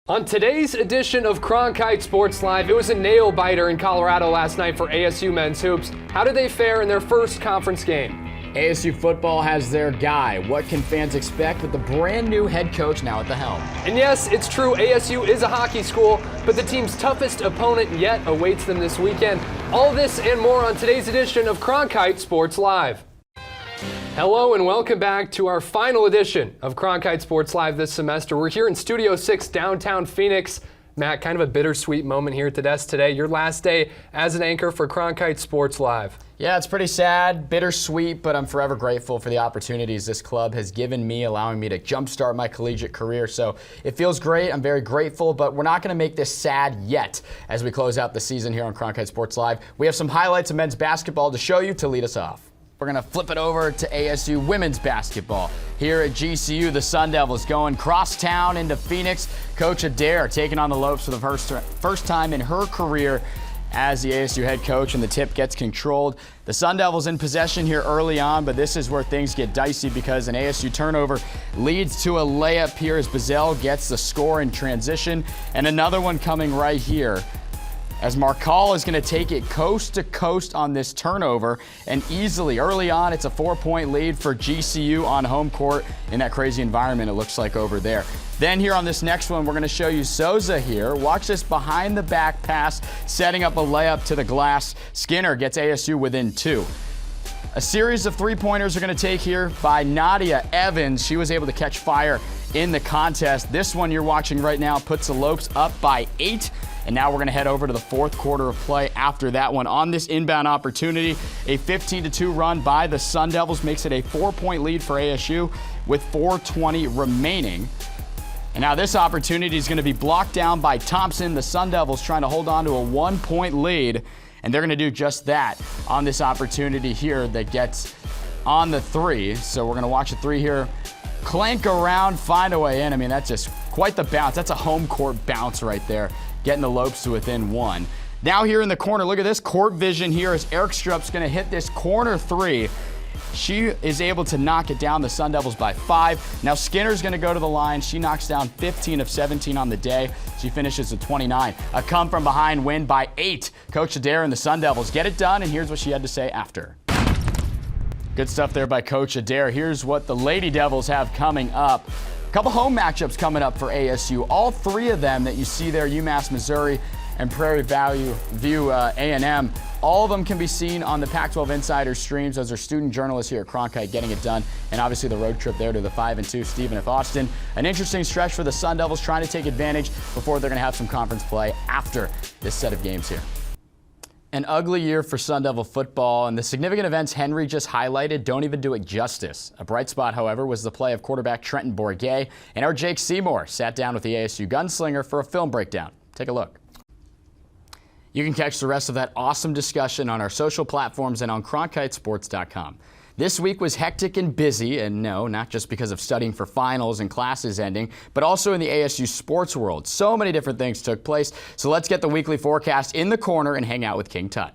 On today's edition of Cronkite Sports Live, it was a nail-biter in Colorado last night for ASU men's hoops. How did they fare in their first conference game? ASU football has their guy. What can fans expect with the brand new head coach now at the helm? And yes, it's true, ASU is a hockey school, but the team's toughest opponent yet awaits them this weekend. All this and more on today's edition of Cronkite Sports Live. Hello and welcome back to our final edition of Cronkite Sports Live this semester. We're here in Studio 6, downtown Phoenix. Matt, kind of a bittersweet moment here at the desk today. Your last day as an anchor for Cronkite Sports Live. Yeah, it's pretty sad, bittersweet, but I'm forever grateful for the opportunities this club has given me, allowing me to jumpstart my collegiate career. So it feels great. I'm very grateful, but we're not going to make this sad yet as we close out the season here on Cronkite Sports Live. We have some highlights of men's basketball to show you to lead us off. We're going to flip it over to ASU women's basketball. Here at GCU, the Sun Devils going crosstown into Phoenix. Coach Adair taking on the Lopes for the first time in her career as the ASU head coach, and the tip gets controlled. The Sun Devils in possession here early on, but this is where things get dicey because an ASU turnover leads to a layup here as Bazell gets the score in transition, and another one coming right here as Markall is going to take it coast to coast on this turnover, and easily early on it's a 4-point lead for GCU on home court in that crazy environment it looks like over there. Then here on this next one, we're going to show you Souza here. Watch this behind the back pass, setting up a layup to the glass. Skinner gets ASU within 2. A series of three-pointers are going to take here by Nadia Evans. She was able to catch fire in the contest. This one you're watching right now puts the Lopes up by 8. And now we're going to head over to the fourth quarter of play after that one. On this inbound opportunity, a 15-2 run by the Sun Devils makes it a 4-point lead for ASU with 4:20 remaining. And now this opportunity is going to be blocked down by Thompson. The Sun Devils trying to hold on to a 1-point lead, and they're going to do just that on this opportunity here that gets on the 3. So we're going to watch a 3 here. Clank around, find a way in. I mean, that's just quite the bounce. That's a home court bounce right there, getting the Lopes to within 1. Now here in the corner, look at this court vision here as Eric Strupp's going to hit this corner 3. She is able to knock it down, the Sun Devils by 5. Now Skinner's going to go to the line. She knocks down 15 of 17 on the day. She finishes at 29. A come from behind win by 8. Coach Adair and the Sun Devils get it done, and here's what she had to say after. Good stuff there by Coach Adair. Here's what the Lady Devils have coming up. A couple home matchups coming up for ASU. All 3 of them that you see there, UMass Missouri and Prairie View A&M. All of them can be seen on the Pac-12 Insider streams. Those are student journalists here at Cronkite getting it done. And obviously the road trip there to the 5-2 Stephen F. Austin. An interesting stretch for the Sun Devils trying to take advantage before they're going to have some conference play after this set of games here. An ugly year for Sun Devil football, and the significant events Henry just highlighted don't even do it justice. A bright spot, however, was the play of quarterback Trenton Bourget, and our Jake Seymour sat down with the ASU gunslinger for a film breakdown. Take a look. You can catch the rest of that awesome discussion on our social platforms and on CronkiteSports.com. This week was hectic and busy, and no, not just because of studying for finals and classes ending, but also in the ASU sports world. So many different things took place, so let's get the weekly forecast in the corner and hang out with King Tut.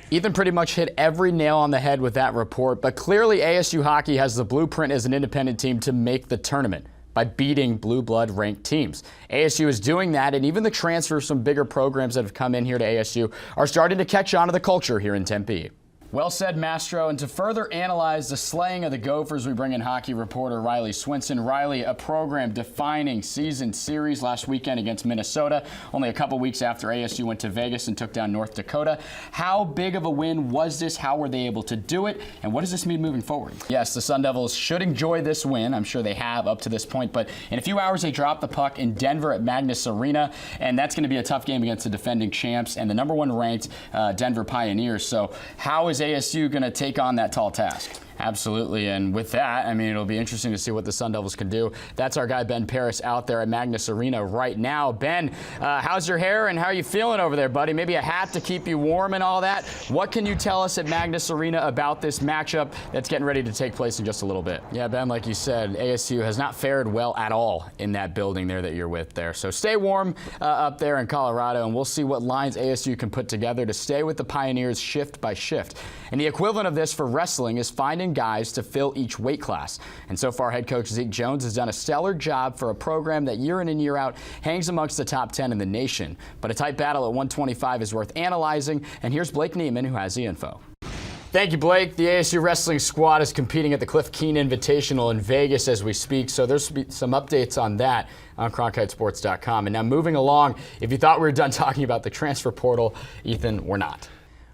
Ethan pretty much hit every nail on the head with that report, but clearly ASU hockey has the blueprint as an independent team to make the tournament by beating blue blood ranked teams. ASU is doing that, and even the transfers from bigger programs that have come in here to ASU are starting to catch on to the culture here in Tempe. Well said, Mastro. And to further analyze the slaying of the Gophers, we bring in hockey reporter Riley Swinson. Riley, a program-defining season series last weekend against Minnesota, only a couple weeks after ASU went to Vegas and took down North Dakota. How big of a win was this? How were they able to do it? And what does this mean moving forward? Yes, the Sun Devils should enjoy this win. I'm sure they have up to this point. But in a few hours, they drop the puck in Denver at Magnus Arena. And that's going to be a tough game against the defending champs and the number 1 ranked Denver Pioneers. So how is ASU going to take on that tall task? Absolutely, and with that, I mean, it'll be interesting to see what the Sun Devils can do. That's our guy Ben Paris out there at Magnus Arena right now. Ben, how's your hair and how are you feeling over there, buddy? Maybe a hat to keep you warm and all that. What can you tell us at Magnus Arena about this matchup that's getting ready to take place in just a little bit? Yeah, Ben, like you said, ASU has not fared well at all in that building there that you're with there. So stay warm up there in Colorado, and we'll see what lines ASU can put together to stay with the Pioneers shift by shift. And the equivalent of this for wrestling is finding bring in guys to fill each weight class. And so far, head coach Zeke Jones has done a stellar job for a program that year in and year out hangs amongst the top 10 in the nation. But a tight battle at 125 is worth analyzing, and here's Blake Neiman, who has the info. Thank you, Blake. The ASU wrestling squad is competing at the Cliff Keen Invitational in Vegas as we speak, so there's some updates on that on CronkiteSports.com. And now moving along, if you thought we were done talking about the transfer portal, Ethan, we're not.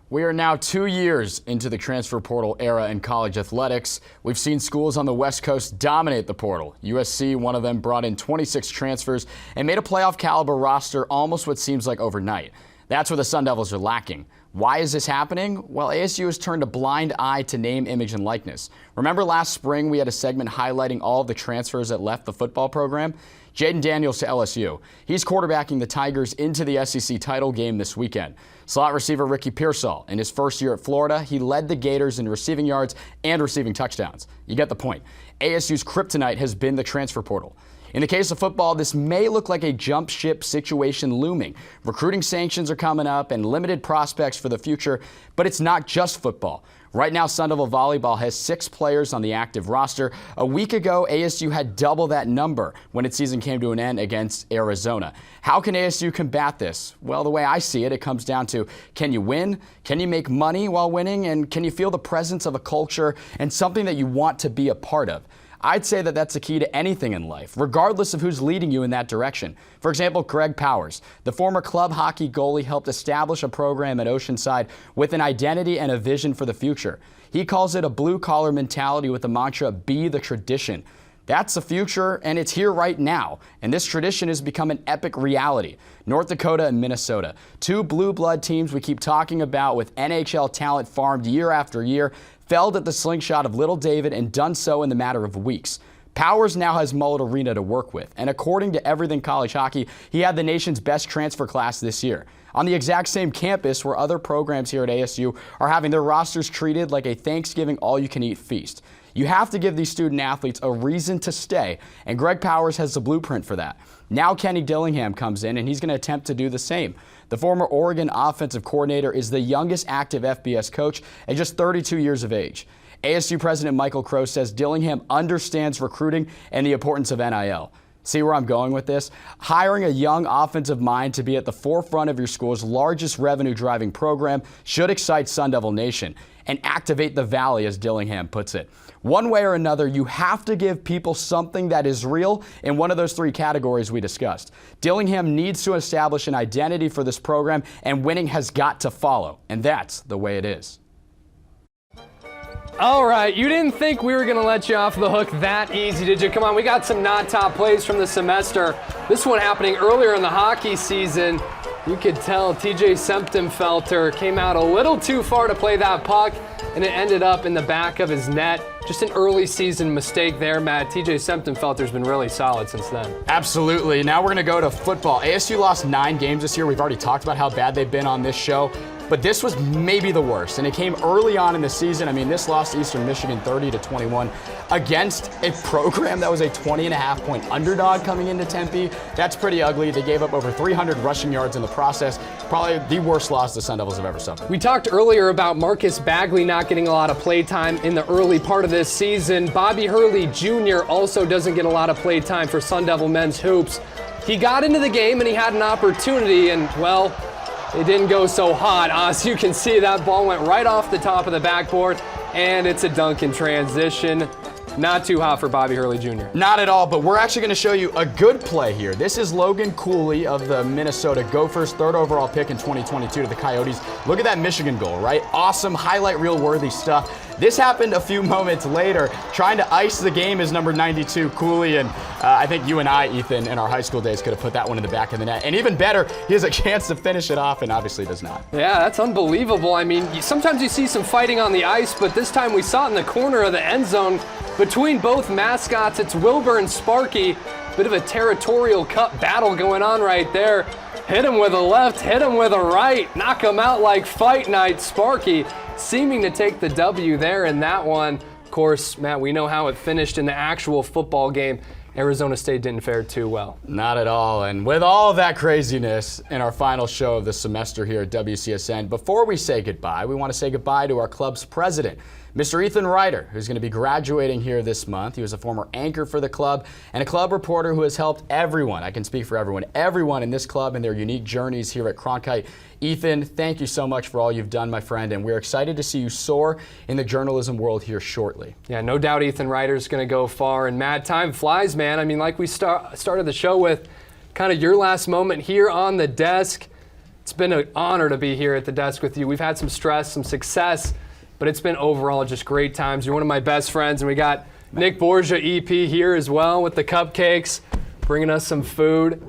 We are now 2 years into the transfer portal era in college athletics. We've seen schools on the West Coast dominate the portal. USC, one of them, brought in 26 transfers and made a playoff caliber roster almost what seems like overnight. That's where the Sun Devils are lacking. Why is this happening? Well, ASU has turned a blind eye to name, image, and likeness. Remember last spring we had a segment highlighting all of the transfers that left the football program? Jaden Daniels to LSU. He's quarterbacking the Tigers into the SEC title game this weekend. Slot receiver Ricky Pearsall. In his first year at Florida, he led the Gators in receiving yards and receiving touchdowns. You get the point. ASU's kryptonite has been the transfer portal. In the case of football, this may look like a jump ship situation looming. Recruiting sanctions are coming up and limited prospects for the future, but it's not just football. Right now, Sun Devil Volleyball has 6 players on the active roster. A week ago, ASU had double that number when its season came to an end against Arizona. How can ASU combat this? Well, the way I see it, it comes down to, can you win? Can you make money while winning? And can you feel the presence of a culture and something that you want to be a part of? I'd say that that's the key to anything in life, regardless of who's leading you in that direction. For example, Greg Powers, the former club hockey goalie, helped establish a program at Oceanside with an identity and a vision for the future. He calls it a blue-collar mentality with the mantra, be the tradition. That's the future, and it's here right now. And this tradition has become an epic reality. North Dakota and Minnesota, 2 blue blood teams we keep talking about with NHL talent farmed year after year, failed at the slingshot of Little David and done so in the matter of weeks. Powers now has Mullet Arena to work with, and according to Everything College Hockey, he had the nation's best transfer class this year. On the exact same campus where other programs here at ASU are having their rosters treated like a Thanksgiving all-you-can-eat feast. You have to give these student athletes a reason to stay, and Greg Powers has the blueprint for that. Now Kenny Dillingham comes in, and he's going to attempt to do the same. The former Oregon offensive coordinator is the youngest active FBS coach at just 32 years of age. ASU President Michael Crow says Dillingham understands recruiting and the importance of NIL. See where I'm going with this? Hiring a young offensive mind to be at the forefront of your school's largest revenue-driving program should excite Sun Devil Nation and activate the Valley, as Dillingham puts it. One way or another, you have to give people something that is real in one of those 3 categories we discussed. Dillingham needs to establish an identity for this program, and winning has got to follow, and that's the way it is. All right, you didn't think we were going to let you off the hook that easy, did you? Come on, we got some non-top plays from the semester. This one happening earlier in the hockey season. You could tell TJ Semptimphelter came out a little too far to play that puck, and it ended up in the back of his net. Just an early season mistake there, Matt. TJ Semptimphelter's been really solid since then. Absolutely. Now we're going to go to football. ASU lost 9 games this year. We've already talked about how bad they've been on this show. But this was maybe the worst, and it came early on in the season. I mean, this lost to Eastern Michigan 30-21 against a program that was a 20.5-point underdog coming into Tempe. That's pretty ugly. They gave up over 300 rushing yards in the process. Probably the worst loss the Sun Devils have ever suffered. We talked earlier about Marcus Bagley not getting a lot of play time in the early part of this season. Bobby Hurley Jr. also doesn't get a lot of play time for Sun Devil men's hoops. He got into the game and he had an opportunity, and, well, it didn't go so hot. As you can see, that ball went right off the top of the backboard, and it's a dunk in transition. Not too hot for Bobby Hurley Jr. Not at all, but we're actually going to show you a good play here. This is Logan Cooley of the Minnesota Gophers, 3rd overall pick in 2022 to the Coyotes. Look at that Michigan goal, right? Awesome, highlight reel worthy stuff. This happened a few moments later. Trying to ice the game is number 92, Cooley, and I think you and I, Ethan, in our high school days could have put that one in the back of the net. And even better, he has a chance to finish it off and obviously does not. Yeah, that's unbelievable. I mean, sometimes you see some fighting on the ice, but this time we saw it in the corner of the end zone between both mascots. It's Wilbur and Sparky. Bit of a territorial cup battle going on right there. Hit him with a left, hit him with a right, knock him out like fight night. Sparky seeming to take the W there in that one. Of course, Matt, we know how it finished in the actual football game. Arizona State didn't fare too well. Not at all. And with all of that craziness in our final show of the semester here at WCSN, before we say goodbye, we want to say goodbye to our club's president, Mr. Ethan Ryder, who's going to be graduating here this month. He was a former anchor for the club and a club reporter who has helped everyone, I can speak for everyone in this club and their unique journeys here at Cronkite. Ethan, thank you so much for all you've done, my friend, and we're excited to see you soar in the journalism world here shortly. Yeah, no doubt Ethan Ryder's going to go far, and Matt, time flies, man. I mean, like we started the show with, kind of your last moment here on the desk. It's been an honor to be here at the desk with you. We've had some stress, some success, but it's been overall just great times. You're one of my best friends, and we got Nick Borgia, EP, here as well with the cupcakes, bringing us some food.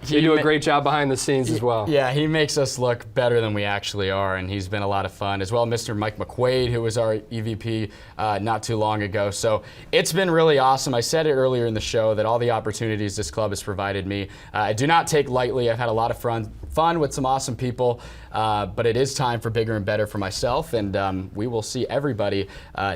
You do a great job behind the scenes as well. Yeah, he makes us look better than we actually are, and he's been a lot of fun. As well, Mr. Mike McQuaid, who was our EVP not too long ago. So it's been really awesome. I said it earlier in the show that all the opportunities this club has provided me, I do not take lightly. I've had a lot of fun with some awesome people, but it is time for bigger and better for myself, and we will see everybody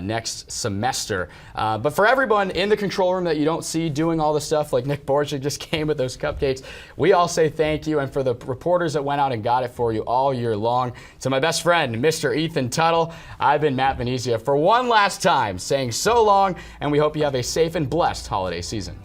next semester. But for everyone in the control room that you don't see doing all the stuff like Nick Borgia just came with those cupcakes, we all say thank you. And for the reporters that went out and got it for you all year long, to my best friend, Mr. Ethan Tuttle, I've been Matt Venezia for one last time saying so long, and we hope you have a safe and blessed holiday season.